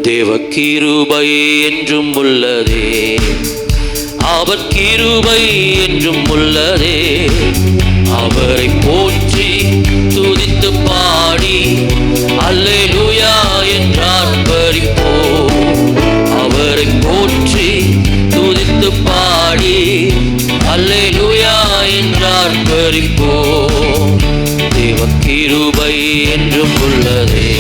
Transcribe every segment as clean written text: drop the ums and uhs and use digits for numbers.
தேவ கிருபை என்றும் உள்ளதே, அவர் கிருபை என்றும் உள்ளதே. அவரை போற்றி துதித்து பாடி அல்லேலூயா என்றார் பரிப்போ. அவரை போற்றி துதித்து பாடி அல்லேலூயா என்றார் பரிப்போ. தேவ கிருபை என்றும் உள்ளதே,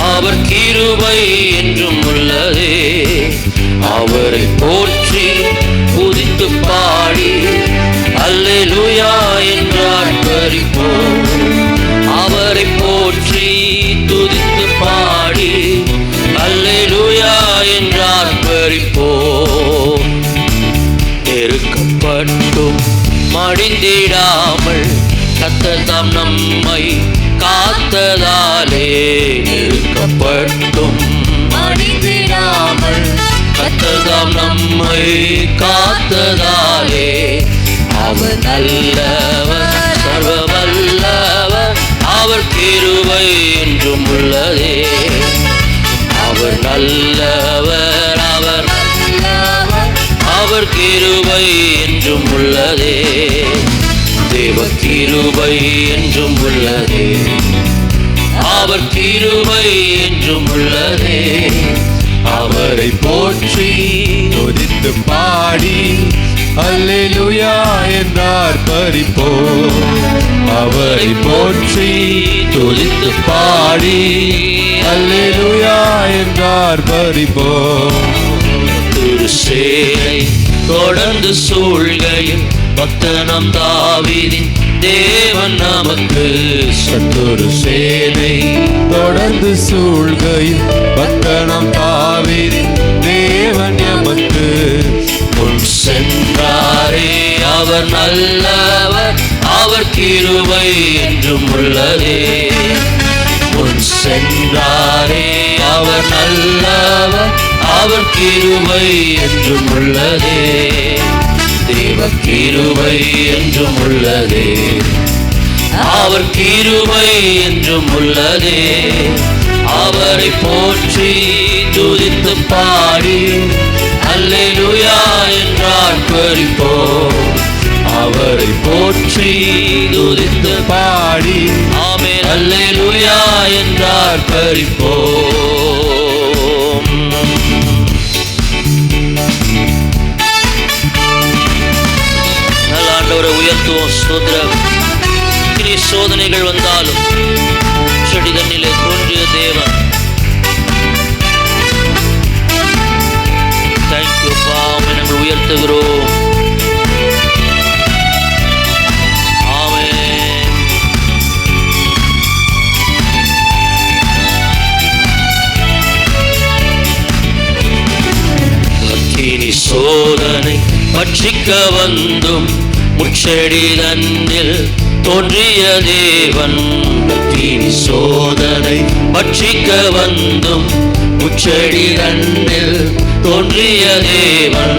அவர் கிருபை என்றும் உள்ளதே. அவரை போற்றி துதித்து பாடி அல்லேலூயா என்றார் பரிப்போ. அவரை போற்றி துதித்து பாடி அல்லேலூயா என்றார் பரிப்போ. நெருக்கப்பட்டும் மடிந்திடாமல் கர்த்தர் தாம் நம்மை காத்ததாலே. நெருக்கப்பட்டும் மடிந்திடாமல் கர்த்தர் தாம் நம்மை காத்ததாலே. அவர் நல்லவர் சர்வ வல்லவர், அவர் கிருபை என்றும் உள்ளதே. அவர் நல்லவர், அவர் கிருபை என்றும் உள்ளதே. தேவ கிருபை என்றும் உள்ளதே, அவர் கிருபை என்றும் உள்ளதே. அவரை போற்றி துதித்து பாடி அல்லேலூயா என்றார் பரிப்போ. அவரை போற்றி துதித்து பாடி அல்லேலூயா என்றார் பரிப்போ. திருசேனை தொடர்ந்து சூழ்கையில் பக்தனம் தாவீதின் தேவன் நமக்கு. சத்துரு சேனை தொடர்ந்து சூழ்கையில் பக்தனம் தாவீதின் தேவன் எமக்கு. முன் சென்றாரே அவர் நல்லவர், அவர் கிருபை என்றும் உள்ளதே. முன் சென்றாரே அவர் நல்லவர், அவர் கிருபை என்றும் உள்ளதே. தேவ கிருபை என்றும் உள்ளதே, அவர் கிருபை என்றும் உள்ளதே. அவரை போற்றி துதித்து பாடி அல்லேலூயா என்றார் பரிப்போ. அவரை போற்றி துதித்து பாடி ஆமென் அல்லேலூயா என்றார் பரிப்போ. நல்ல ஆண்டவரை உயர்த்துவோம், ஸ்தோத்திரம். இனி சோதனைகள் வந்தாலும் செடி தண்ணிலே தோன்றிய தேவன். தேங்க்யூ பாவை நாங்கள் உயர்த்துகிறோம். ஆமென். அக்கினி சோதனை பட்சிக்க வந்தும் முச்செடி தன்னில் தோன்றிய தேவன். அக்கினி சோதனை பட்சிக்க வந்தும் முச்செடி தன்னில் தோன்றிய தேவன்.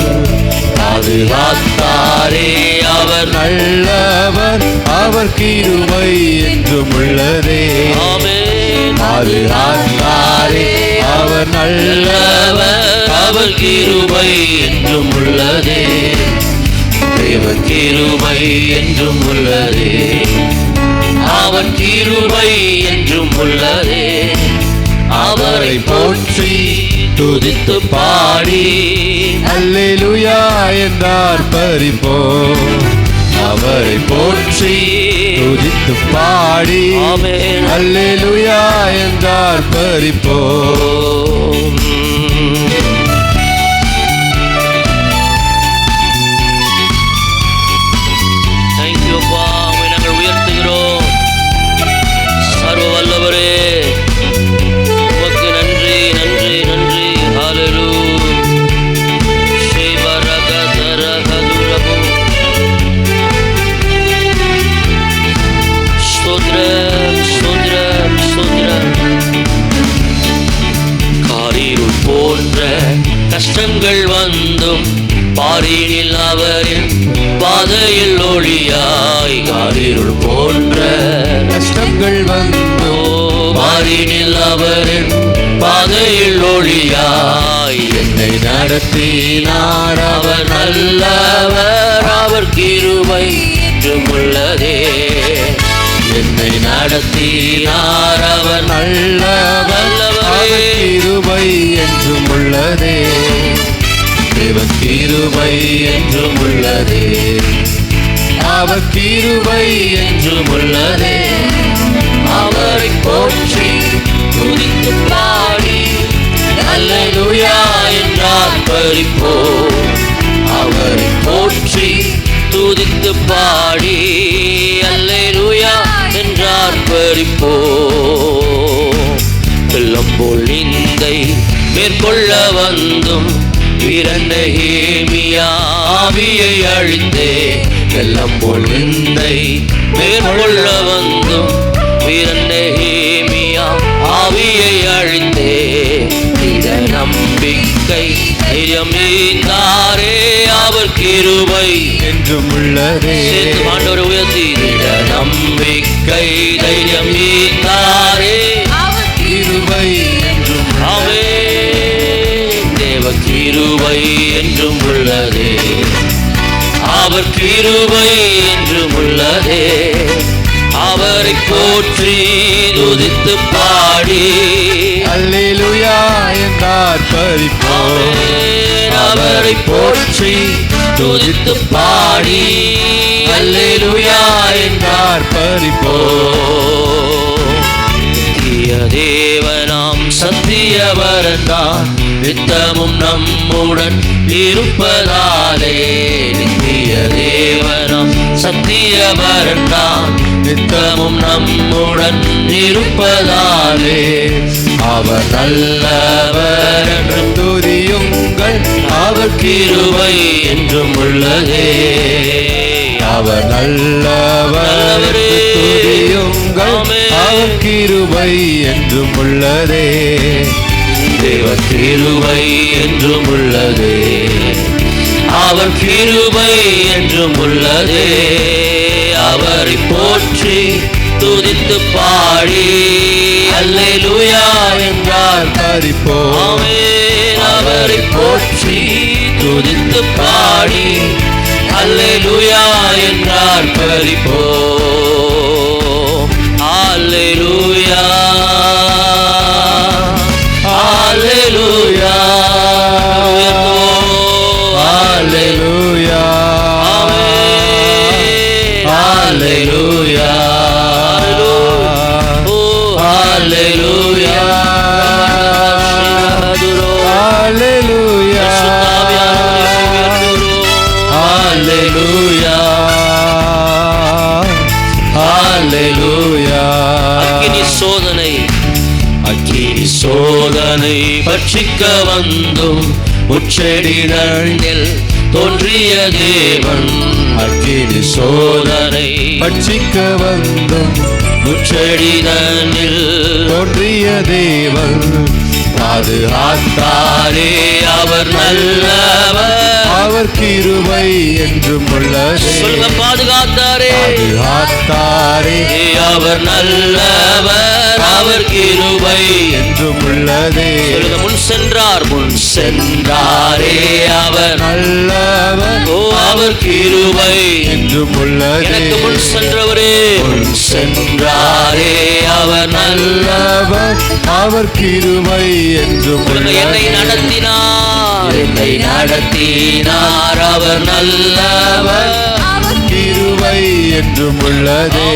பாதுகாத்தாரே அவர் நல்லவர், அவர் கிருபை என்றும் உள்ளதே. ஆமென். பாதுகாத்தாரே அவர் நல்லவர், அவர் கிருபை என்றும் உள்ளதே. தேவ கிருபை என்றும் உள்ளதே, அவர் கிருபை என்றும் உள்ளதே. அவரை போற்றி துதித்து பாடி அல்லேலூயா என்றார் பரிப்போ. அவரை போற்றி துதித்து பாடி ஆமென் அல்லேலூயா என்றார் பரிப்போ. தேங்க்யூ பாவை நாங்கள் உயர்த்துகிறோம். சர்வ வல்லவரே உமக்கு நன்றி நன்றி நன்றி. ஹல்லேலூயா. சேவரகதரகதுரபு. ஸ்தோத்திரம் ஸ்தோத்திரம் ஸ்தோத்திரம். காரிருள் போன்ற கஷ்டங்கள் வந்தும் பாரினில் அவரின் பாதையில் ஒளியாய். காரிருள் போன்ற கஷ்டங்கள் வந்து பாரினில் அவரின் பாதை பாதையில் ஒளியாய் என்னை நடத்தினார் அவர் நல்லவர், அவர் கிருபை என்றும் உள்ளதே. என்னை நடத்தினார் அவர் நல்லவர், அவர் கிருபை என்றும் உள்ளதே. தேவன் கிருபை என்றும் உள்ளதே, அவர் கிருபை என்றும் உள்ளதே. அவரை போற்றி துதித்து பாடி அல்லேலூயா என்றார் பரிப்போம். அவரை போற்றி துதித்து பாடி அல்லேலூயா என்றார் பரிப்போம். வெள்ளம் போல் நிந்தை மேற்கொள்ள வந்தும் நெகேமியா ஆவியை அழித்தே. வெள்ளம் போல் நிந்தை மேற்கொள்ள வந்தும் நெகேமியா ஆவியை அழித்தே. இத நம்பிக்கை தைரியமீந்தாரே, அவர் கிருபை என்றும் உள்ளதே. ஆண்டவரை உயர்த்தி இட நம்பிக்கை தைரியமீந்தாரே, கிருபை என்றும் ஆமே தேவ கிருபை என்றும் உள்ளதே. அவர் கிருபை என்றும் உள்ளதே. அவரை போற்றி துதித்து பாடி அல்லேலூயா என்றார் பரிப்போம். அவரை போற்றி துதித்து பாடி அல்லேலூயா என்றார் பரிப்போம். நித்திய தேவனாம் சத்தியவரன்தான் நித்தமும் நம்முடன் இருப்பதாலே. நித்திய தேவனாம் சத்தியவரன்தான் நித்தமும் நம்முடன் இருப்பதாலே. அவர் நல்லவர் என்று துதியுங்கள், அவர் கிருபை என்றும் உள்ளதே. அவர் நல்லவர் என்று துதியுங்கள், அவர் கிருபை என்றும் உள்ளதே. தேவ கிருபை என்றும் உள்ளதே. அவர் கிருபை என்றும் உள்ளதே. அவரை போற்றி துதித்து பாடி அல்லேலூயா என்றார் பரிப்போம். ஆமென். அவரை போற்றி துதித்து பாடி அல்லேலூயா என்றார் பரிப்போம். அல்லேலூயா அல்லேலூயா அல்லேலூயா அல்லேலூயா அல்லேலூயா அல்லேலூயா அல்லேலூயா அல்லேலூயா. அக்கினி சோதனை அக்கினி சோதனை பட்சிக்க வந்தும் உச்செடிதழில் தோன்றிய தேவன். அக்கினி சோதனை பட்சிக்க வந்தும் உச்செடிதழில் தோன்றிய தேவன். பாதுகாத்தாரே, அவர் நல்லவர், அவர் கிருபை என்றும் உள்ளதே. சொல்லுங்க பாதுகாத்தாரே, பாதுகாத்தாரே, அவர் நல்லவர், அவர் கிருபை என்றும் உள்ளதே. சொல்லுங்க முன் சென்றாரே, அவர் நல்லவர், ஓ அவர் கிருபை என்றும் உள்ளதே. எனக்கு முன் சென்றவரே, முன் சென்றாரே, அவர் நல்லவர், அவர் கிருபை என்றும் என்னை நடத்தினார், என்னை நடத்தினார், அவர் நல்லவர், கிருபை என்றும் உள்ளதே.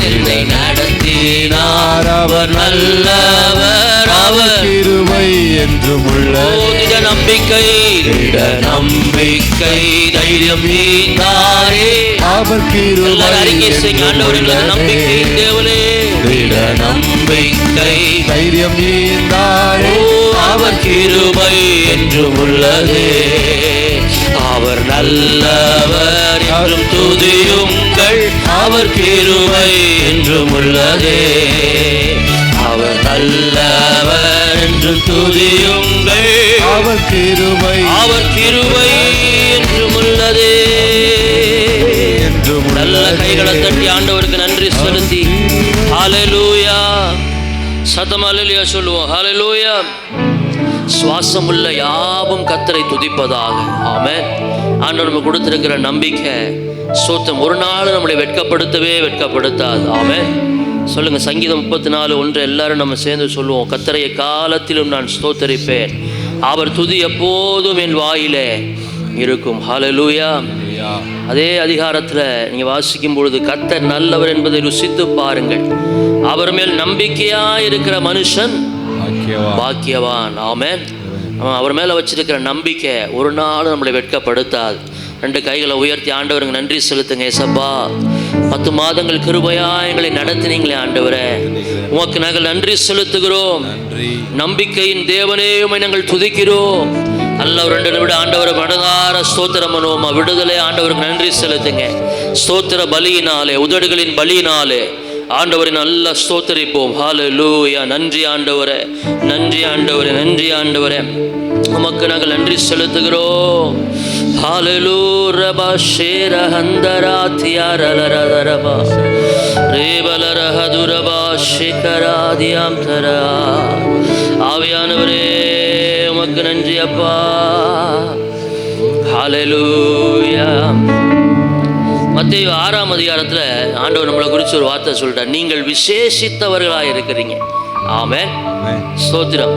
என்னை நடத்தினார், அவர் நல்லவர், அவர் கிருபை என்றும் உள்ளதே. திட நம்பிக்கை தைரியம் நீந்தாரே. அவர் கிருபை எல்லாரும் அறிக்கை செய்யுங்க, ஆண்டவரே நம்பிக்கை தேவனே. திட நம்பிக்கை தைரியம் நீந்தாரே. அவர் கிருபை என்றும் உள்ளதே. அவர் நல்லவர் என்றும் துதியுங்கள், அவர் கிருபை என்றும் உள்ளதே. அவர் நல்லவர் என்றும் துதியுங்கள், அவர் கிருபை அவர் கிருபை என்றும் உள்ளதே. நல்ல கைகளை தட்டி ஆண்டவருக்கு நன்றி செலுத்தி ஹல்லேலூயா. சத்தமா அல்லேலூயா சொல்லுவோம். ஹல்லேலூயா. சுவாசமுள்ள யாவும் கர்த்தரை துதிப்பதாக. ஆமென். ஆண்டவர் நமக்கு கொடுத்திருக்கிற நம்பிக்கை ஸ்தோத்திரம் ஒரு நாள் நம்மளை வெட்கப்படுத்தாது. ஆமென். சொல்லுங்க, சங்கீதம் 34:1 எல்லாரும் நம்ம சேர்ந்து சொல்லுவோம். கர்த்தரை காலத்திலும் நான் ஸ்தோத்தரிப்பேன், அவர் துதி எப்போதும் என் வாயிலே இருக்கும். ஹல்லேலூயா. அதே அதிகாரத்தில் நீங்கள் வாசிக்கும் பொழுது, கர்த்தர் நல்லவர் என்பதை ருசித்து பாருங்கள், அவர் மேல் நம்பிக்கையா இருக்கிற மனுஷன் பாக்கியவான். ஆமென். அவர் மேலே வச்சிருக்கிற நம்பிக்கை ஒரு நாள் நம்மளை வெட்கப்படுத்தாது. 2 கைகளை உயர்த்தி ஆண்டவருக்கு நன்றி செலுத்துங்க. ஏசப்பா, 10 மாதங்கள் கிருபையா எங்களை நடத்தினீங்களே ஆண்டவரே, உமக்கு நாங்கள் நன்றி செலுத்துகிறோம். நம்பிக்கையின் தேவனே உம்மை நாங்கள் துதிக்கிறோம். நல்ல ஒரு 2 நிமிடம் ஆண்டவரை மனதார ஸ்தோத்திரம் பண்ணுவோமா? விடுதலை ஆண்டவருக்கு நன்றி செலுத்துங்க. ஸ்தோத்திர பலியினாலே, உதடுகளின் பலியினாலே ஆண்டவரை நல்லா ஸ்தோத்தரிப்போம். ஹல்லேலூயா. நன்றி ஆண்டவரே, நன்றி ஆண்டவரே, நன்றி ஆண்டவரே, உமக்கு நாங்கள் நன்றி செலுத்துகிறோம். ஹல்லேலூயா. ரபா ஷேர ஹந்தரா தியாரலரதரபா ரேபலரஹதுரபா ஷிகராதியாம் தரா. ஆவியானவரே உமக்கு நன்றி அப்பா. ஹல்லேலூயா. மத்தேயு 6ஆம் அதிகாரத்தில் ஆண்டவர் நம்மளை குறித்து ஒரு வார்த்தை சொல்லிட்டார். நீங்கள் விசேஷித்தவர்களாக இருக்கிறீங்க. ஆமென். ஸ்தோத்திரம்.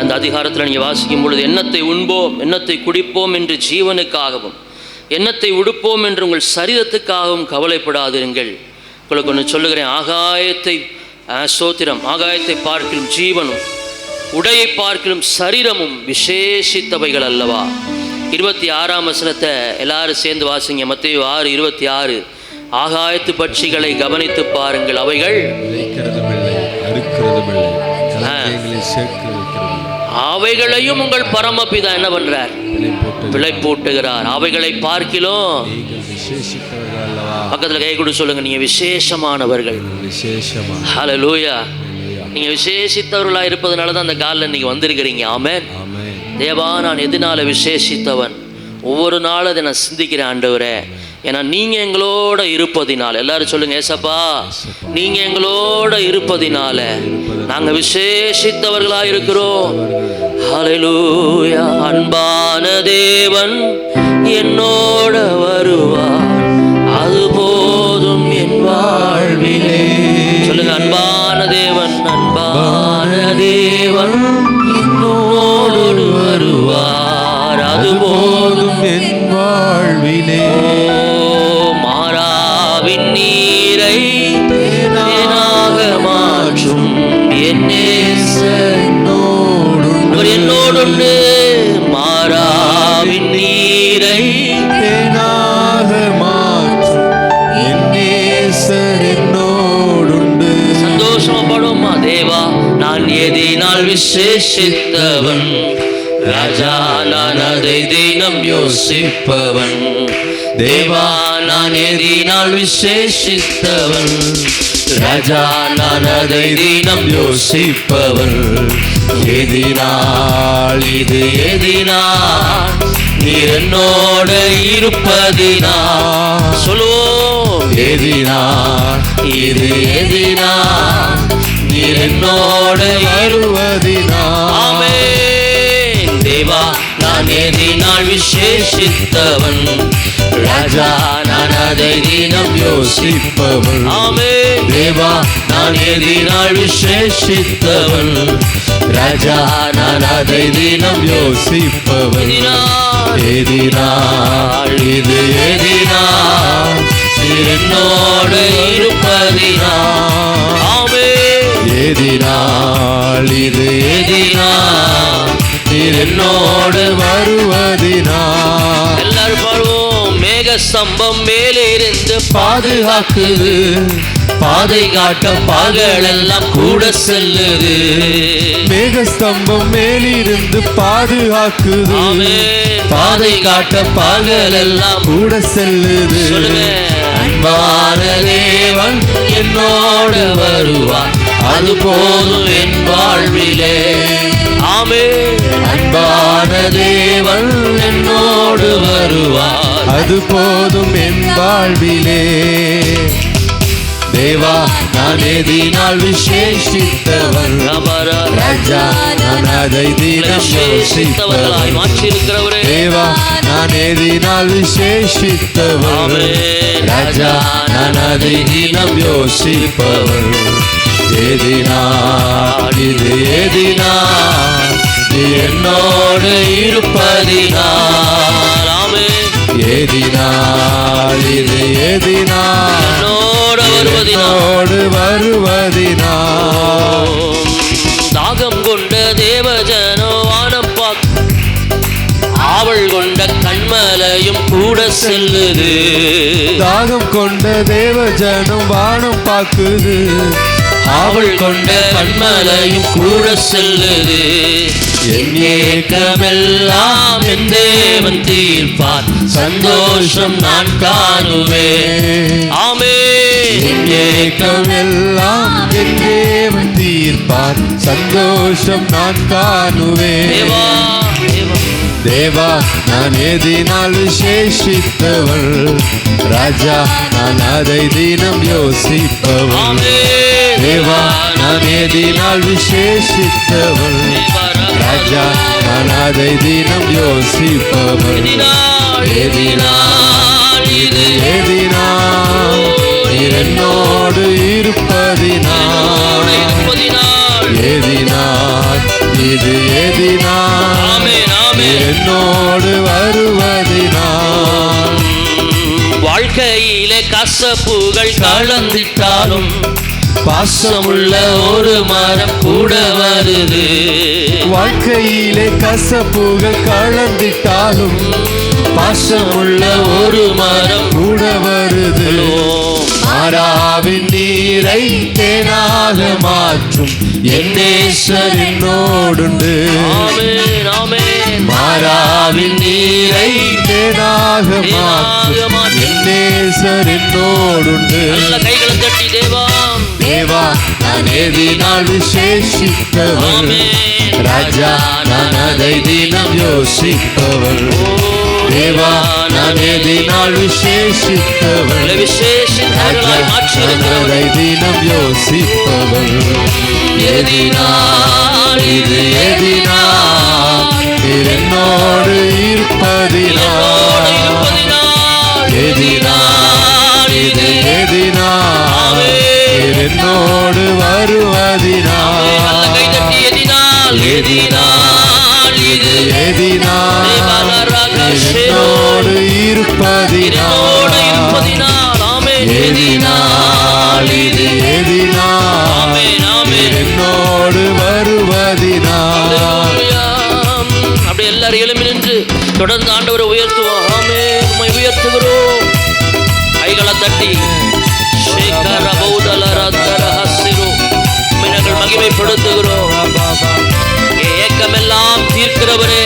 அந்த அதிகாரத்தில் நீங்கள் வாசிக்கும் பொழுது, எண்ணத்தை உண்போம், எண்ணத்தை குடிப்போம் என்று ஜீவனுக்காகவும், எண்ணத்தை உடுப்போம் என்று உங்கள் சரீரத்துக்காகவும் கவலைப்படாதிருங்கள். உங்களுக்கு ஒன்று சொல்லுகிறேன். ஆகாயத்தை ஸ்தோத்திரம், ஆகாயத்தை பார்க்கிலும் ஜீவனும், உடையை பார்க்கிலும் சரீரமும் விசேஷித்தவைகள் அல்லவா? 26ஆம் வசனத்தை எல்லாரும் சேர்ந்து வாசிங்க. மத்தேயு 6:26. ஆகாயத்து பட்சிகளை கவனித்து பாருங்கள், அவைகள் அவைகளையும் உங்கள் பரமபிதா என்ன பண்றார்? பிழைப்பூட்டுகிறார். அவைகளை பார்க்கிலும் பக்கத்துல கை கொடு சொல்லுங்க, நீங்க விசேஷமானவர்கள். ஹல்லேலூயா. நீங்க விசேஷித்தவர்களா இருப்பதனால தான் அந்த காலில் நீங்க வந்திருக்கிறீங்க. ஆமென். தேவா, நான் எதனால விசேஷித்தவன்? ஒவ்வொரு நாளும் அதை நான் சிந்திக்கிறேன் ஆண்டவரே. ஏன்னா நீங்க எங்களோட இருப்பதினால, எல்லாரும் சொல்லுங்க, ஏசப்பா நீங்க எங்களோட இருப்பதினால நாங்க விசேஷித்தவர்களா இருக்கிறோம். ஹல்லேலூயா. அன்பான தேவன் என்னோட வருவார், அது போதும் என் வாழ்விலே. சொல்லுங்க, அன்பான தேவன், அன்பான தேவன் என்னோடு வருவார், அது போதும் என் வாழ்விலே. மாறாவின் நீரை தேனாக மாற்றும் என் நேசனோடு என்னோடுண்டு. மாறாவின் நீரை தேனாக மாற்றும் என் நேசர் என்னோடுண்டு. சந்தோஷப்படுமா? தேவா, நான் எதினால் விசேஷித்தவன், ராஜா நான் அதை தினம் யோசிப்பவன். தேவா, நான் எதினால் விசேஷித்தவன், ராஜா நான் அதை தினம் யோசிப்பவன். எதினால் இது எதினால் நீர் என்னோட இருப்பதினால். சொல்லுவோம், எதினால் இது எதினால் நீர் என்னோட இருப்பதினால். ஆமென். தேவா, நான் எதினால் விசேஷித்தவன், ராஜா நான் அதை தினம் யோசிப்பவன். ஆமென். தேவா, நான் எதினால் விசேஷித்தவன், ராஜா நான் அதை தினம் யோசிப்பவன். எதினால் இது எதினால் நீர் என்னோடு இருப்பதினால். ஆமென். எதினால் இது எதினால் நீர் என்னோடு வருவதினால். எல்லாரும் பாடுவோம். மேக ஸ்தம்பம் மேலே இருந்து பாதுகாக்குது, பாதை காட்ட பகல் எல்லாம் கூட செல்லுது. மேகஸ்தம்பம் மேலிருந்து பாதுகாக்குது, பாதை காட்ட பகல் எல்லாம் கூட செல்லுது. அன்பான தேவன் என்னோடு வருவார், அது போதும் என் வாழ்விலே. ஆமென். அன்பான தேவன் என்னோடு வருவார், அது போதும் என் வாழ்விலே. தேவா நான் எதினால் விசேஷித்தவன் ராஜா நான் அதை தினம் விசேஷித்தவர்களாய் யோசிப்பவன் மாற்றி இருக்கிறவரே தேவா நான் எதினால் விசேஷித்தவன் ராஜா நான் அதை தினம் யோசிப்பவன் எதினால் இது எதினால் நீ என்னோடு இருப்பதினால் எதினால் இது எதினால் என்னோடு வருவதினால் தாகம் கொண்ட தேவஜனோ வானம் பார்க்க ஆவல் கொண்ட கண்மலையும் கூட செல்லுது தாகம் கொண்ட தேவஜனம் வானம் பார்க்குது ஆவல் கொண்ட கண்மலையும் கூட செல்லுது என் ஏக்கமெல்லாம் என் தேவன் தீர்ப்பார் சந்தோஷம் நான் காணுவேன் ஆமென் என் ஏக்கமெல்லாம் என் தேவன் தீர்ப்பார் சந்தோஷம் நான் காணுவேன் தேவா தேவா தேவா நான் எதினால் விசேஷித்தவள் ராஜா நான் அதை தினம் யோசிப்பவள் தேவா நான் எதினால் விசேஷித்தவள் ராஜா நான் அதை தினம் யோசிப்பவள் எதினால் இது எதினால் நீர் என்னோடு இருப்பதினால் எதினால் இது எதினால் நீர் என்னோடு வருவதினால் வாழ்க்கையிலே கசப்புகள் கலந்திட்டாலும் பாசமுள்ள ஒரு மரம் கூட வருது வாழ்க்கையிலே கசப்புகள் கலந்திட்டாலும் பாசமுள்ள ஒரு மரம் கூட வருது மாறாவின் நீரை தேனாக மாற்றும் என் நேசர் என்னோடுண்டு ஆமென் ஆமென் மாறாவின் நீரை தேனாக மாற்றும் என் நேசர் என்னோடுண்டு நல்ல கைகளை தட்டி தேவா தேவா நான் எதினால் விசேஷித்தவன் ராஜா நான் அதை தினம் யோசிப்பவன் தேவா நான் எதினால் விசேஷித்தவன் விசேஷித்தவர்களாய் மாற்றி இருக்கிறவரே அதை தினம் யோசிப்பவன் எதினால் இது எதினால் நீர் என்னோடு இருப்பதினால் எதினால் இது எதினால் நீர் என்னோடு வருவதினால் எதினால் இது எதினால் என்னோடு இருப்பதினால் எதினால் இது எதினால் என்னோடு வருவதினால் அப்படி எல்லாரும் எழும்பி நின்று தொடர்ந்து ஆண்டவரை உயர்த்துவோம் ஆமென் உம்மை உயர்த்துகிறோம் கைகளை தட்டி ஷேகர பௌதலரதர ஹஸ்ஸிரு உம்மை நாங்கள் மகிமைப்படுத்துகிறோம் ஏக்கமெல்லாம் தீர்க்கிறவரே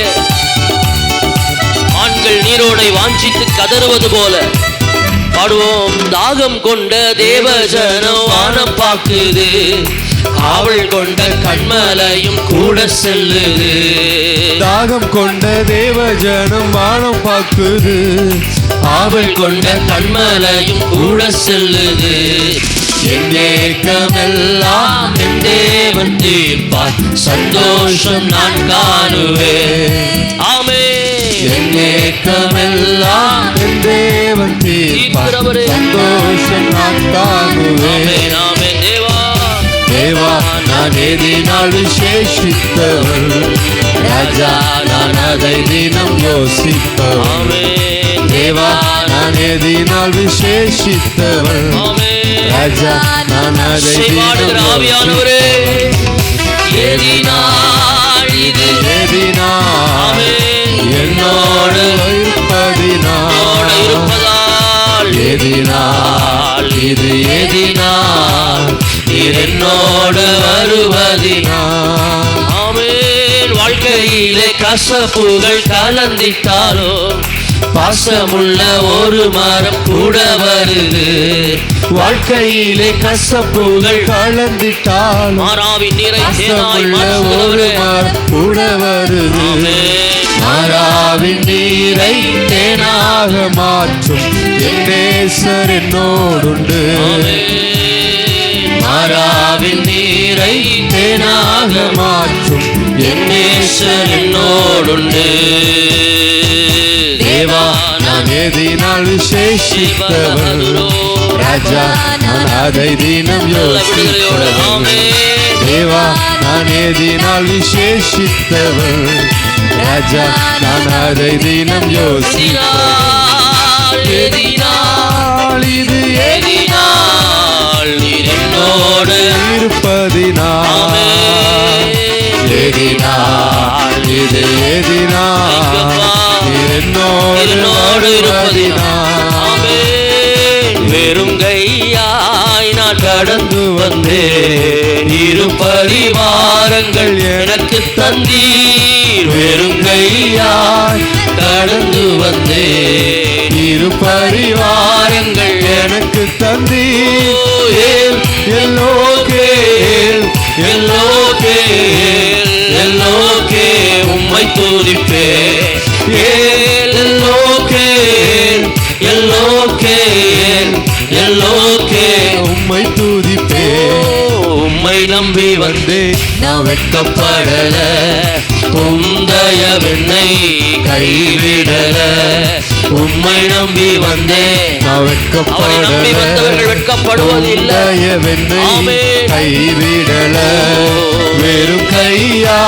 ஆண்கள் நீரோடை வாஞ்சித்து கதறுவது போல பாடுவோம் தாகம் கொண்ட தேவஜனம் வானம் பார்க்குது ஆவல் கொண்ட கண்மலையும் கூட செல்லுது தாகம் கொண்ட தேவஜனம் வானம் பார்க்குது ஆவல் கொண்ட கண்மலையும் கூட செல்லுது என் ஏக்கமெல்லாம் என் தேவன் தீர்ப்பார் சந்தோஷம் நான் காணுவேன் ஆமென் என் ஏக்கமெல்லாம் என் தேவன் தீர்ப்பார் சந்தோஷம் நான் காணுவேன் ஆமென் ஆமென் தேவா தேவா நான் எதினால் விசேஷித்தவள் ராஜா நான் அதை தினம் யோசிப்பவள் ஆமென் தேவா நான் எதினால் விசேஷித்தவள் ஆமென் ராஜா நான் அதை பாடுகிற ஆவியானவரே எதினால் இது எதினால் என்னோடு இருப்பதினால் இருப்பதால் எதினால் இது எதினால் நீர் என்னோடு வருவதினால் ஆமென் வாழ்க்கையிலே கசப்புகள் கலந்திட்டாலும் பாசமுள்ள ஒரு மரம் கூட வருது வாழ்க்கையிலே கசப்புகள் கலந்திட்டாலும் மாறாவின் நீரை தேனாய் ஒரு மாற்றுகிறவரே மரம் கூட வருது ஆமென் மாறாவின் நீரை தேனாக மாற்றும் என் நேசர் என்னோடுண்டு ஆமென் மாறாவின் நீரை தேனாக மாற்றும் என் நேசர் என்னோடுண்டு. தேவா நான் எதினால் விசேஷித்தவன் ராஜா, நான் அதை தினம் யோசித்தவன். தேவா நான் எதினால் விசேஷித்தவன் ராஜா, நான் அதை தினம் யோசித்தவன். இது எதினால் நீர் என்னோடு இருப்பதினால், எதினால் இது எதினால் நீர் என்னோடு இருப்பதினால். வெறும் கையாய் நான் கடந்து வந்தேன், இரு பரிவாரங்கள் எனக்கு தந்தீர். வெறும் கையாய் கடந்து வந்தேன், இரு பரிவாரங்கள் எனக்கு தந்தீர். எல்லோகே எல்லோகே எல்லோகே உம்மை துதிப்பேன். எல்லோகே எல்லோகே எல்லோகே உம்மை துதிப்பேன். உம்மை நம்பி வந்தேன், நான் வெட்கப்படல. உந்தயவென்னை கைவிடல. உம்மை நம்பி வந்தேன், நான் நம்பி வந்தவர்கள் வெட்கப்படுவதில்லை. வெண்ணை கைவிடல. வெறும் கையா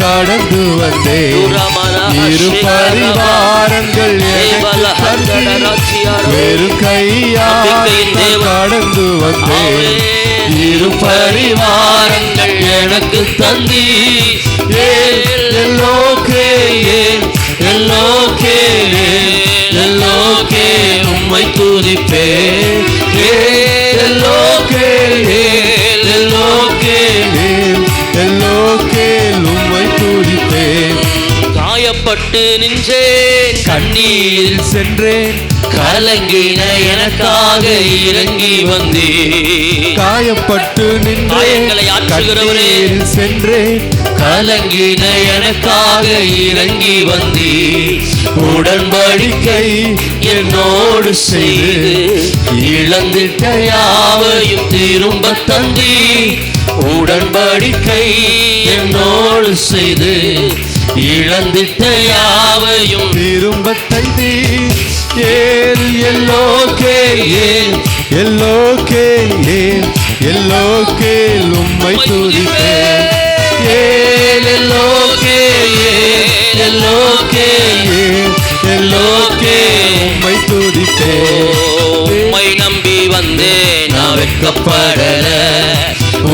கடந்து வந்தேன், இரு பரிவாரங்கள் எனக்கு தந்தீர். வெறும் கையா கடந்து வந்தேன், இரு பரிவாரங்கள் எனக்கு தந்தீர். எல்லோகே எல்லோகே எல்லோகே உம்மை துதிப்பேன். எல்லோகே எல்லோகே எல்லோகே உம்மை துதிப்பேன். காயப்பட்டு நின்றேன், கண்ணீரில் சென்றேன், கலங்கின எனக்காக இறங்கி வந்தேன். காயப்பட்டு நின்றேன், காயங்களை ஆற்றுகிறவரே, கண்ணீரில் சென்றேன், கலங்கின எனக்காக இறங்கி வந்தீர். உடன்படிக்கை என்னோடு செய்து இழந்திட்ட யாவையும் திரும்ப தந்தீர். உடன்படிக்கை என்னோடு செய்து இழந்திட்ட யாவையும் திரும்ப தந்தீர். எல்லோகே எல்லோகே எல்லோகே உம்மை துதிப்பேன். எல்லோகே எல்லோகே எல்லோகே உம்மை துதிப்பேன். உம்மை நம்பி வந்தேன், நான் வெட்கப்படல.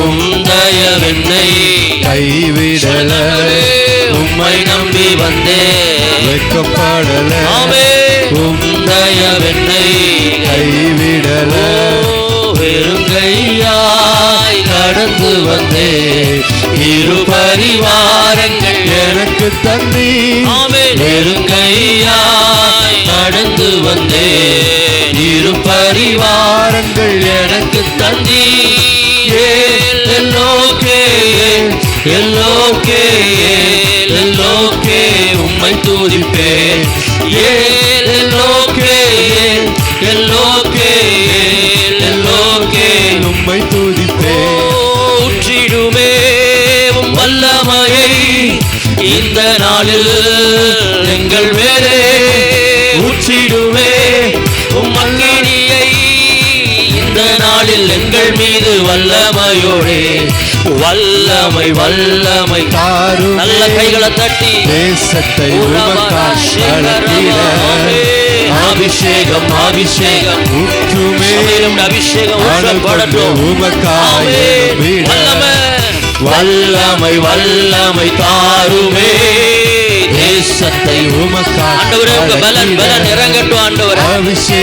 உந்தயவென்னை கைவிடல. உம்மை நம்பி வந்தேன், வெட்கப்படல. உந்தயவென்னை கைவிடல. வெறுங்கையாய் கடந்து வந்தேன், இரு பரிவாரங்கள் எனக்கு தந்தீர். வெறுங்கையாய் கடந்து வந்தேன், இரு பரிவாரங்கள் எனக்கு தந்தீர். எல்லோகே எல்லோகே எல்லோகே உம்மை துதிப்பேன். எல்லோகே எல்லோகே எல்லோகே உம்மை துதிப்பேன். ஊற்றிடுமே உம் வல்லமையை இந்த நாளில் எங்கள் மேலே. ஊற்றிடுமே உம் அக்கினியை இந்த நாளில் எங்கள் மீது வல்லமையோடே. வல்லமை வல்லமை தாரும் நல்ல கைகளை தட்டி தேசத்தை உமக்காய் அழைத்திட. அபிஷேகம் அபிஷேகம் ஊற்றுமே அபிஷேகம் ஊற்றப்படட்டும். உமக்காய் எழும்பிட. வல்லமை வல்லமை தாருமே தேசத்தை உமக்காய் ஆண்டவரே, உங்க பலன் பலன் இறங்கட்டும் ஆண்டவரே.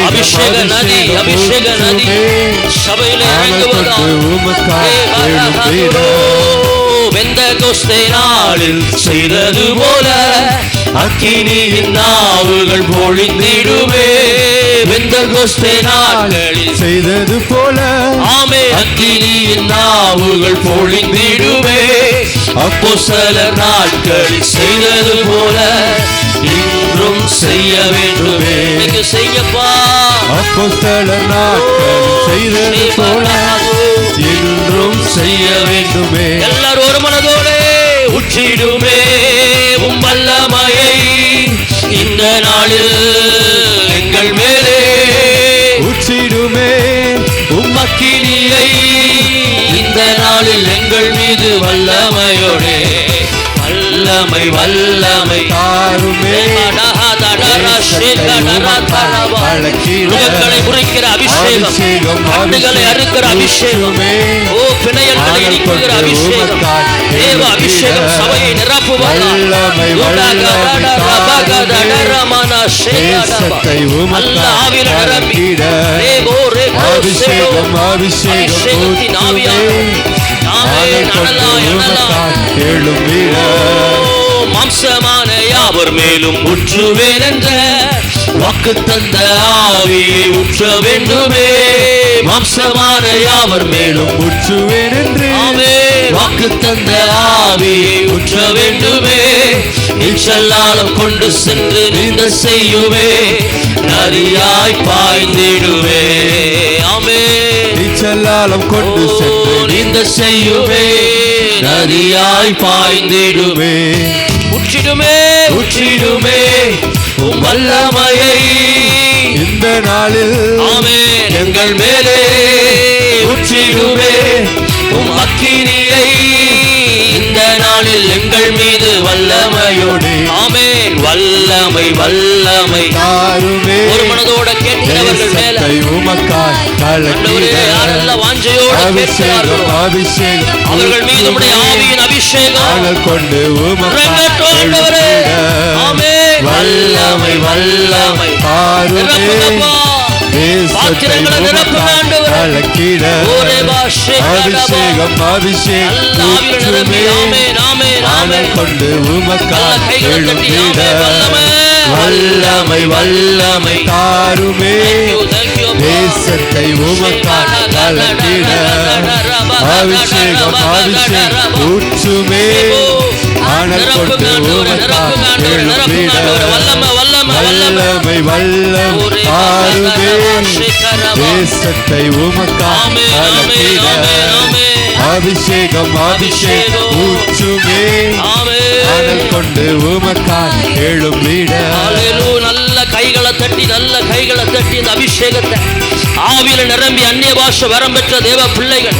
அபிஷேக நதி அபிஷேக நதி சபையில இறங்குவதா. உமக்காய் எழும்பிட. பெந்தெகோஸ்தே நாளில் செய்தது போல அக்கினியின் நாவுகள் பொழிந்திடுமே. பெந்தெகோஸ்தே நாட்களில் செய்தது போல ஆமே அக்கினியின் நாவுகள் பொழிந்திடுமே. அப்போஸ்தலர் நாட்களில் செய்தது போல இன்றும் செய்ய வேண்டுமே. நீங்க செய்யப்பா. அப்போஸ்தலர் நாட்களில் செய்தது போல நாளில் எங்கள் மேலே உச்சிடுமே உம்மக்கினியை, இந்த நாளில் எங்கள் மீது வல்லமையோடே வல்லமை வல்லமை தாருமே முகங்களை முறைக்கிற அபிஷேகம், கண்ணுகளை அறுக்கிற அபிஷேகம், ஓ பிணையல்களை இடிக்கிற அபிஷேகம், தேவ அபிஷேகம் சபையை நிரப்புவார். அபிஷேகம் அபிஷேகத்தின் மாம்சமான யாவர் மேலும் ஊற்றுவேன் என்ற வாக்கு தந்த ஆவியை ஊற்ற வேண்டுமே. மாம்சமான யாவர் மேலும் ஊற்றுவேன் என்று வாக்கு தந்த ஆவியை ஊற்ற வேண்டுமே. இச்சல்லாலம் கொண்டு சென்று நீந்த செய்யுவே, நதியாய் பாய்ந்திடுவே. ஆமே இச்சல்லாலம் கொண்டு சென்று நீந்த செய்யுவே, நதியாய் பாய்ந்திடுவே. உற்றிடுமே உற்றிடுமே உம் வல்லமையை இந்த நாளில் ஆமென் எங்கள் மேலே உற்றிடுமே உம் அக்கினியை, இந்த நாளில் எங்கள் மீது வல்லமையோடு ஆமென் வல்லமை வல்லமை தாருமே. ஒரு மனதோட கேட்கிறவர்கள் மேல யாரெல்லாம் வாஞ்சையோடு கேட்கிறார்களோ அவர்கள் மீது உம்முடைய ஆவியின் அபிஷேகம் கொண்டு வல்லமை வல்லமை நிரப்புங்கப்பா. பாத்திரங்களை நிரப்புங்க ஆண்டவரே. அபிஷேகம் அபிஷேகம் கொண்டு வல்லமை வல்லமை தாருமே. தேசத்தை உமக்காக கலக்கிட அபிஷேகம் அபிஷேகம் ஊற்றுமே. ஆனல் கொண்டு உமக்காக எழுப்பிட வல்லமை வல்லம் தாருமே. தேசத்தை உமக்காக கலக்கிட அபிஷேகம் அபிஷேகம் ஊற்றுமே. ஆனல் கொண்டு உமக்காக எழுப்பிட. நல்ல கைகளை தட்டி நல்ல கைகளை தட்டி இந்த அபிஷேகத்தை ஆவியில நிரம்பி அந்நிய பாஷை வரம் பெற்ற தேவ பிள்ளைகள்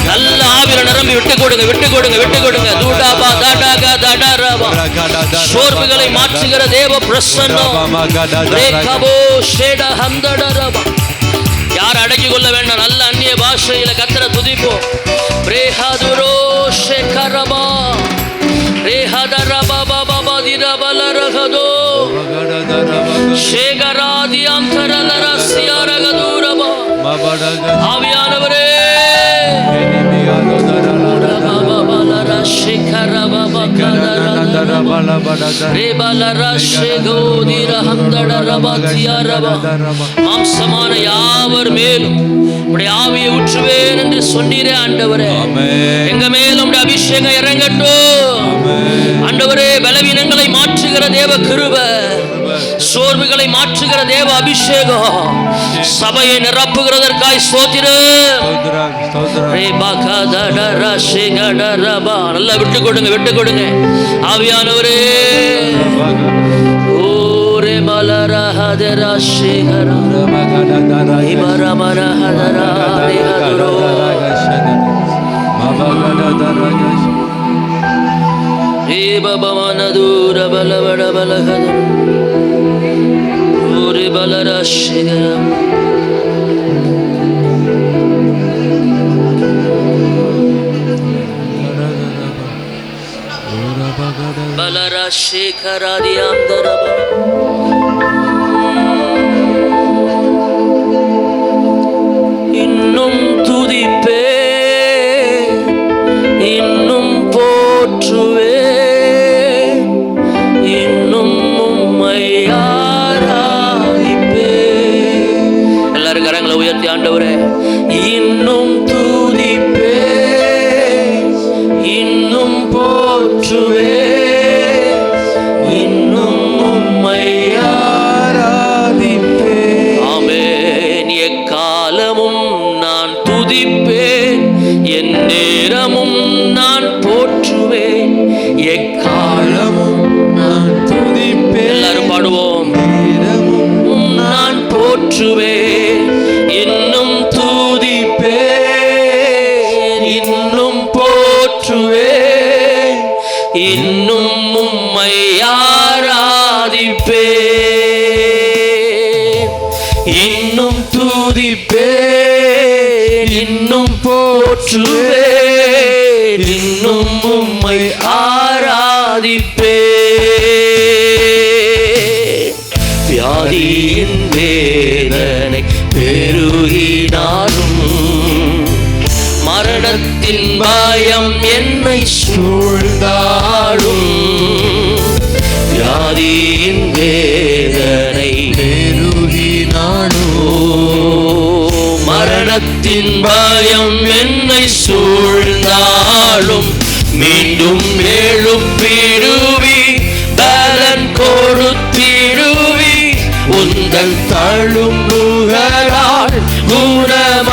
நல்ல ஆவியில நிரம்பி விட்டு கொடுங்க விட்டு கொடுங்க விட்டு கொடுங்க. தூடாபா தாடாகா தாடாராபா சோர்வுகளை மாற்றுகிற தேவ பிரசன்னம். ரேகபோ ஷேடா ஹம்தடரபா. யார் அடக்கி கொள்ள வேண்டாம். நல்ல அந்நிய பாஷையில கர்த்தரை துதிப்போம். பிரேஹதுரோ ஷேகரபா ரேஹதரபா பாபா திரபலரகதோ ஷேகராதியாந்தரலரஸ்யாரகதுரபா. ஆவியானவரே மாம்சமான யாவர் மேலும் உடைய ஆவியை ஊற்றுவேன் என்று சொன்னீரே ஆண்டவரே. எங்க மேலும் உடைய அபிஷேகம் இறங்கட்டும் ஆண்டவரே. பலவீனங்களை மாற்றுகிற தேவ கிருபை, சோர்வுகளை மாற்றுகிற தேவ அபிஷேகம் சபையை நிரப்புகிறதற்காய் ஸ்தோத்திரம். நல்லா விட்டு கொடுங்க விட்டு கொடுங்க ஆவியானவரே. ஓரே மலரஹதரா ஷேகரா இபரமரஹதரா ரிஹதுரோ ஏ பபமனதூர பலவட பலஹதர ஓரே பலரா ஷேகரா. பலரா ஷேகராதியாந்தரபா. இன்னும் துதிப்பே இன்னும் போற்றுவே இன்னும் உம்மை ஆராதிப்பே. எல்லாரும் கரங்களை உயர்த்தி ஆண்டவரே இன்னும் துதிப்பே இன்னும் போற்றுவே இன்னும் உம்மை ஆராதிப்பே. ஆமென். எக்காலமும் நான் துதிப்பேன் என் நேரமும் நான் போற்றுவேன் எக்காலமும் நான் துதிப்பேன். எல்லாரும் பாடுவோம். இன்னும் உம்மை ஆராதிப்பே, இன்னும் துதிப்பே, இன்னும் போற்றுவே, இன்னும் உம்மை ஆராதிப்பே. வியாதியின் வேதனை பெருகினாலும், மரணத்தின் பயம் என்னை சூழ்ந்தாலும், வியாதியின் வேதனை பெருகினாலும், மரணத்தின் பயம் என்னை சூழ்ந்தாலும், மீண்டும் எழுப்பிடுவி, பலன் கொடுத்திடுவி, உந்தன் தழும்புகளால் குணமாக்கிடுவீர்.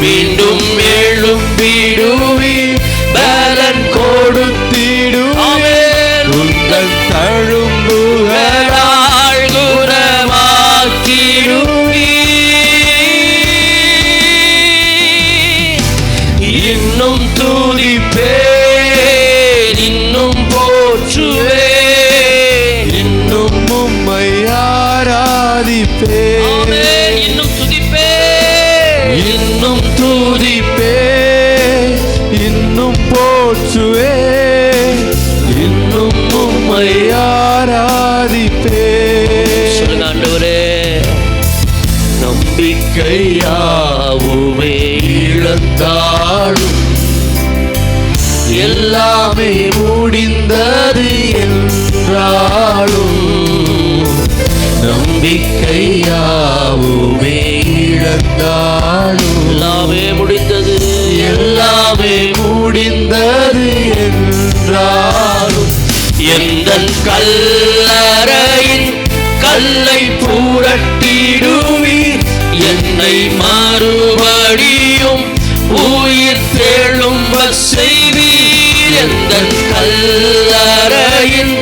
மீண்டும் எழும்பிடுவி, பலன் கொடுத்திடுவீர், உந்தன் தழும்புகளால் குணமாக்கிடுவீர். இன்னும் துதிப்பேன், இன்னும் போற்றுவேன், இன்னும் உம்மை ஆராதிப்பேன். இன்னும் துதிப்பேன், இன்னும் துதிப்பேன், இன்னும் போற்றுவேன், இன்னும் உம்மை ஆராதிப்பேன். சொல்லுங்க ஆண்டவரே. நம்பிக்கையாவுமே இழந்தாலும், எல்லாமே முடிந்தது என்றாலும், நம்பிக்கையாவுமே இழந்தாலும், எல்லாமே முடிந்தது, எல்லாமே முடிந்தது என்றாலும், எந்தன் கல்லறையின் கல்லை புரட்டிடுவீர், என்னை மறுபடியும் உயிர் தெழும்ப செய்வீர். எந்தன் கல்லறையின்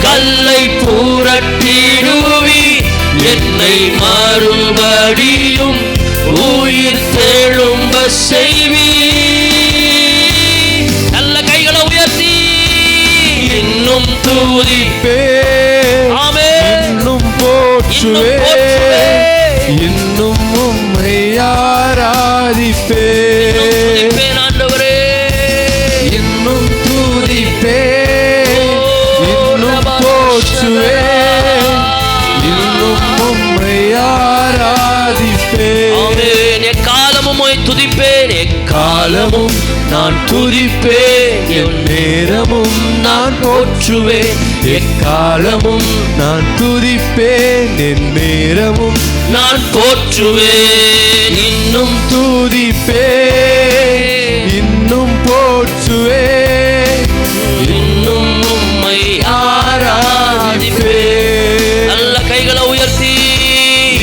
கல்லை புரட்டிடுவீர், என்னை மறுபடியும் உயிர் தெழும்ப செய்வீர். நல்ல கைகளை உயர்த்தி இன்னும் துதிப்பே, இன்னும் போற்றுவே, இன்னும் உம்மை ஆராதிப்பே. ஆண்டவரே, இன்னும் துதிப்பே, இன்னும் போற்றுவே, இன்னும் உம்மை ஆராதிப்பே. எக்காலமும் துதிப்பேன், எக்காலமும் நான் துதிப்பேன், என் நேரமும் நான் போற்றுவேன், எக்காலமும் நான் துதிப்பேன், என் நேரமும் நான் போற்றுவேன். இன்னும் துதிப்பேன், இன்னும் போற்றுவேன், இன்னும் உம்மை ஆராதிப்பேன். நல்ல கைகளை உயர்த்தி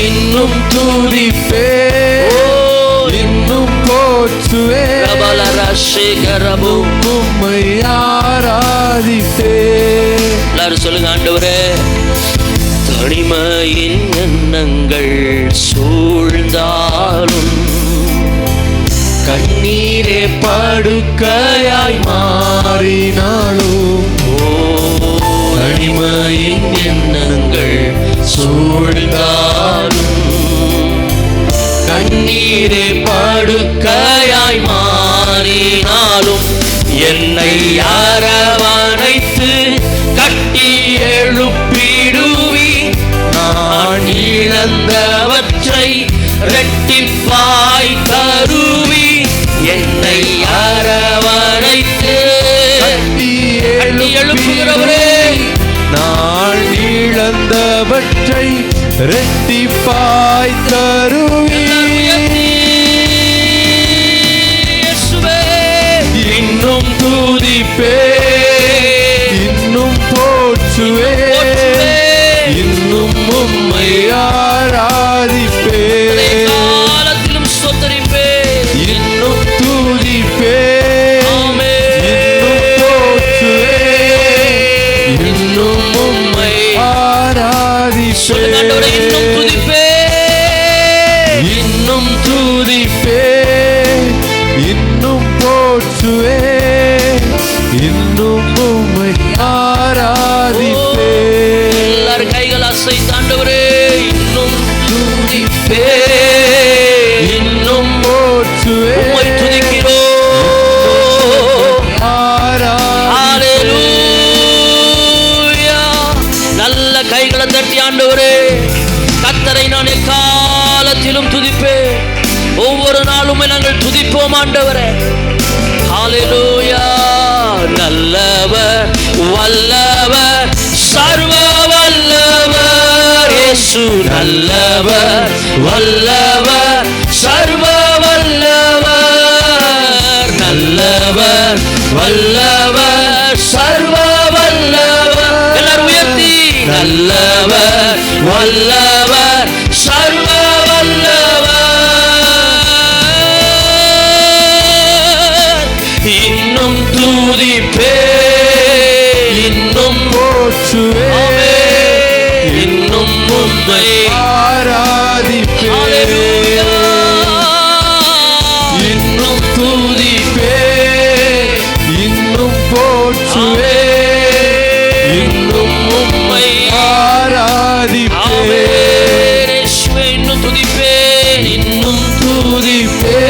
இன்னும் துதிப்பேன், இன்னும் போற்றுவேன், உம்மை ஆராதிப்பேன். எல்லாரும் சொல்லுங்க ஆண்டவரே. தனிமையின் எண்ணங்கள் சூழ்ந்தாலும், கண்ணீரே படுக்கையாய் மாறினாலும், தனிமையின் எண்ணங்கள் சூழ்ந்தாலும், கண்ணீரே படுக்கையாய் மாறினாலும், என்னை அரவணைத்து கட்டி எழுப்பிடுவி, நான் இழந்தவற்றை இரட்டிப்பாய் தருவி, என்னை அரவணைத்து கட்டி எழுப்புகிறவரே, நான் இழந்தவற்றை இரட்டிப்பாய் தருவி. இன்னும் துதிப்பே, இன்னும் போற்றுவே, இன்னும் உம்மை ஆராதிப்பே. காலத்திலும் ஸ்தோத்திரிப்பே, இன்னும் துதிப்பே, இன்னும் போற்றுவே, இன்னும் உம்மை ஆராதிப்பே. இன்னும் துதிப்பே, இன்னும் துதிப்பே, இன்னும் போற்றுவே, இன்னும் உம்மை ஆராதிப்பேன். எல்லாரும் கைகள் அசைத்து ஆண்டவரே இன்னும் துதிப்பே, இன்னும் உம்மை துதிக்கிறோம். ஹல்லேலூயா. நல்ல கைகளை தட்டி ஆண்டவரே கர்த்தரை நான் எக்காலத்திலும் துதிப்பேன். ஒவ்வொரு நாளும் நாங்கள் துதிப்போம் ஆண்டவரே. ஹல்லேலூயா. நல்லவர் வல்லவர் சர்வ வல்லவர் இயேசு. நல்லவர் வல்லவர் சர்வ வல்லவர். நல்லவர் வல்லவர் சர்வ வல்லவர். எல்லாரும் உயர்த்தி நல்லவர் வல்லவர் சர்வ வல்லவர். இன்னும் துதிப்பே, இன்னும் போற்றுவேன், இன்னும் உம்மை ஆராதிப்பேன். இன்னும் துதிப்பேன், இன்னும் போற்றுவேன், இன்னும் உம்மை ஆராதிப்பேன். இன்னும் துதிப்பேன், இன்னும் துதிப்பேன்,